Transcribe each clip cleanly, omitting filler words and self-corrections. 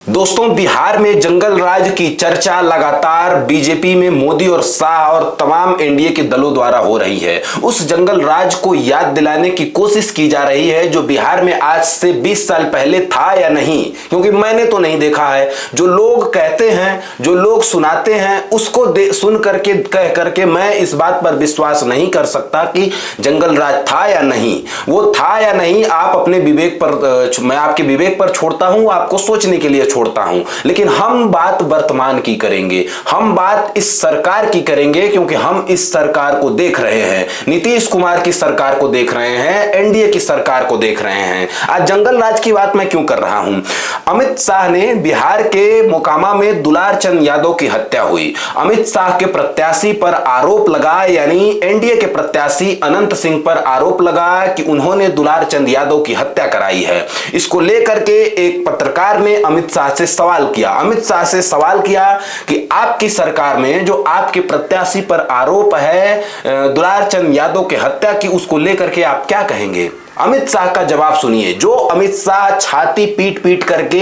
दोस्तों, बिहार में जंगल राज की चर्चा लगातार बीजेपी में मोदी और शाह और तमाम एनडीए के दलों द्वारा हो रही है। उस जंगल राज को याद दिलाने की कोशिश की जा रही है जो बिहार में आज से 20 साल पहले था या नहीं, क्योंकि मैंने तो नहीं देखा है। जो लोग कहते हैं, जो लोग सुनाते हैं, उसको सुन करके कह करके मैं इस बात पर विश्वास नहीं कर सकता कि जंगल राज था या नहीं। वो था या नहीं, आप अपने विवेक पर, मैं आपके विवेक पर छोड़ता हूं, आपको सोचने के लिए छोड़ता हूं। लेकिन हम बात वर्तमान की करेंगे, हम बात इस सरकार की करेंगे, क्योंकि हम इस सरकार को देख रहे हैं, नीतीश कुमार की सरकार को देख रहे हैं, एनडीए की सरकार को देख रहे हैं। आज जंगल राज की बात मैं क्यों कर रहा हूं? अमित शाह ने बिहार के मोकामा में दुलार चंद यादव की हत्या हुई। अमित शाह के प्रत्याशी पर आरोप लगा, यानी एनडीए के प्रत्याशी अनंत सिंह पर आरोप लगा कि उन्होंने दुलार चंद यादव की हत्या कराई है। इसको लेकर के एक पत्रकार ने अमित शाह से सवाल किया। अमित शाह से सवाल किया कि आपकी सरकार में जो आपके प्रत्याशी पर आरोप है दुलार चंद यादव की हत्या की, उसको लेकर के आप क्या कहेंगे? अमित शाह का जवाब सुनिए। जो अमित शाह छाती पीट पीट करके,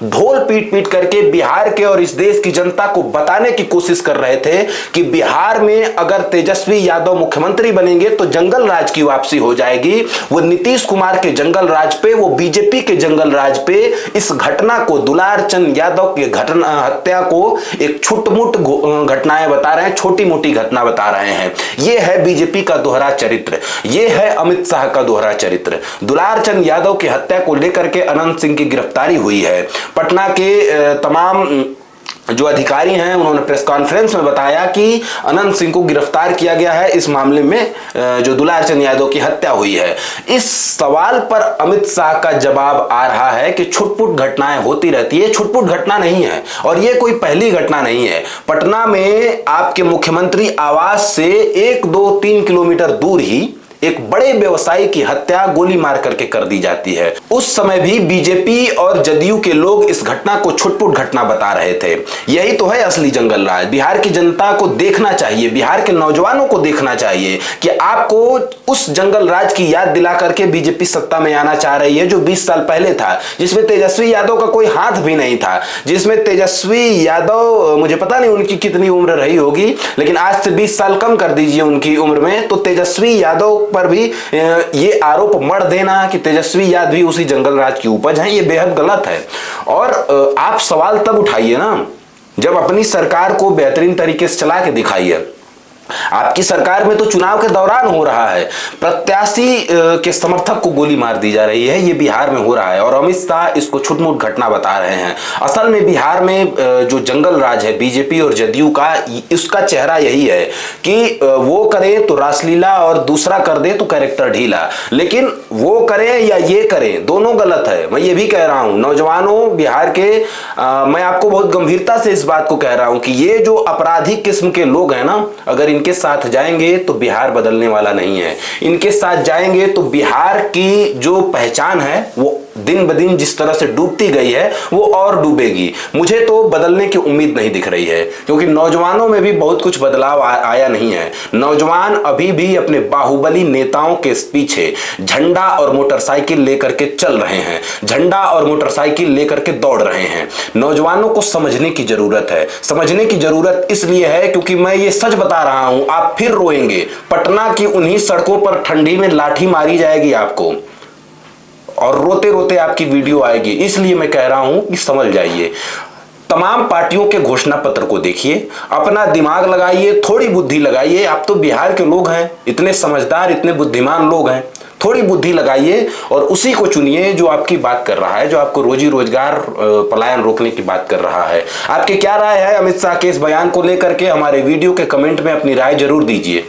ढोल पीट पीट करके बिहार के और इस देश की जनता को बताने की कोशिश कर रहे थे कि बिहार में अगर तेजस्वी यादव मुख्यमंत्री बनेंगे तो जंगल राज की वापसी हो जाएगी। वो नीतीश कुमार के जंगल राज पे, वो बीजेपी के जंगल राज पे इस घटना को, दुलार चंद यादव की घटना, हत्या को एक छुटमुट घटनाएं बता रहे हैं, छोटी मोटी घटना बता रहे हैं। ये है बीजेपी का दोहरा चरित्र, ये है अमित शाह का दोहरा चरित्र। दुलार चंद यादव की हत्या को लेकर के अनंत सिंह की गिरफ्तारी हुई है। पटना के तमाम जो अधिकारी हैं उन्होंने प्रेस कॉन्फ्रेंस में बताया कि अनंत सिंह को गिरफ्तार किया गया है इस मामले में जो दुलार चंद यादव की हत्या हुई है। इस सवाल पर अमित शाह का जवाब आ रहा है कि छुटपुट घटनाएं होती रहती है। छुटपुट घटना नहीं है और ये कोई पहली घटना नहीं है। पटना में आपके मुख्यमंत्री आवास से 1, 2, 3 किलोमीटर दूर ही एक बड़े व्यवसायी की हत्या गोली मार करके कर दी जाती है। उस समय भी बीजेपी और जदयू के लोग इस घटना को छुटपुट घटना बता रहे थे। यही तो है असली जंगल राज। बिहार की जनता को देखना चाहिए, बिहार के नौजवानों को देखना चाहिए कि आपको उस जंगल राज की याद दिला करके बीजेपी सत्ता में आना चाह रही है जो 20 साल पहले था, जिसमें तेजस्वी यादव का कोई हाथ भी नहीं था, जिसमें तेजस्वी यादव, मुझे पता नहीं उनकी कितनी उम्र रही होगी, लेकिन आज से 20 साल कम कर दीजिए उनकी उम्र में, तो तेजस्वी यादव पर भी ये आरोप मढ़ देना कि तेजस्वी यादव भी उसी जंगल राज की उपज है, ये बेहद गलत है। और आप सवाल तब उठाइए ना जब अपनी सरकार को बेहतरीन तरीके से चला के दिखाइए। आपकी सरकार में तो चुनाव के दौरान हो रहा है, प्रत्याशी के समर्थक को गोली मार दी जा रही है, ये बिहार में हो रहा है और अमित शाह इसको छुटमुट घटना बता रहे हैं। असल में बिहार में जो जंगल राज है बीजेपी और जदयू का, इसका चेहरा यही है कि वो करे तो रासलीला और दूसरा कर दे तो कैरेक्टर ढीला। लेकिन वो करें या ये करें, दोनों गलत है। मैं ये भी कह रहा हूं नौजवानों बिहार के, मैं आपको बहुत गंभीरता से इस बात को कह रहा हूं कि ये जो अपराधी किस्म के लोग हैं ना, अगर इनके साथ जाएंगे तो बिहार बदलने वाला नहीं है। इनके साथ जाएंगे तो बिहार की जो पहचान है वो दिन ब दिन जिस तरह से डूबती गई है वो और डूबेगी। मुझे तो बदलने की उम्मीद नहीं दिख रही है, क्योंकि नौजवानों में भी बहुत कुछ बदलाव आया नहीं है। नौजवान अभी भी अपने बाहुबली नेताओं के पीछे झंडा और मोटरसाइकिल लेकर के चल रहे हैं, झंडा और मोटरसाइकिल लेकर के दौड़ रहे हैं। नौजवानों को समझने की जरूरत है। समझने की जरूरत इसलिए है क्योंकि मैं ये सच बता रहा हूं, आप फिर रोएंगे। पटना की उन्हीं सड़कों पर ठंडी में लाठी मारी जाएगी आपको और रोते रोते आपकी वीडियो आएगी। इसलिए मैं कह रहा हूं कि समझ जाइए। तमाम पार्टियों के घोषणा पत्र को देखिए, अपना दिमाग लगाइए, थोड़ी बुद्धि लगाइए। आप तो बिहार के लोग हैं, इतने समझदार, इतने बुद्धिमान लोग हैं, थोड़ी बुद्धि लगाइए और उसी को चुनिए जो आपकी बात कर रहा है, जो आपको रोजी रोजगार पलायन रोकने की बात कर रहा है। आपकी क्या राय है अमित शाह के इस बयान को लेकर के? हमारे वीडियो के कमेंट में अपनी राय जरूर दीजिए।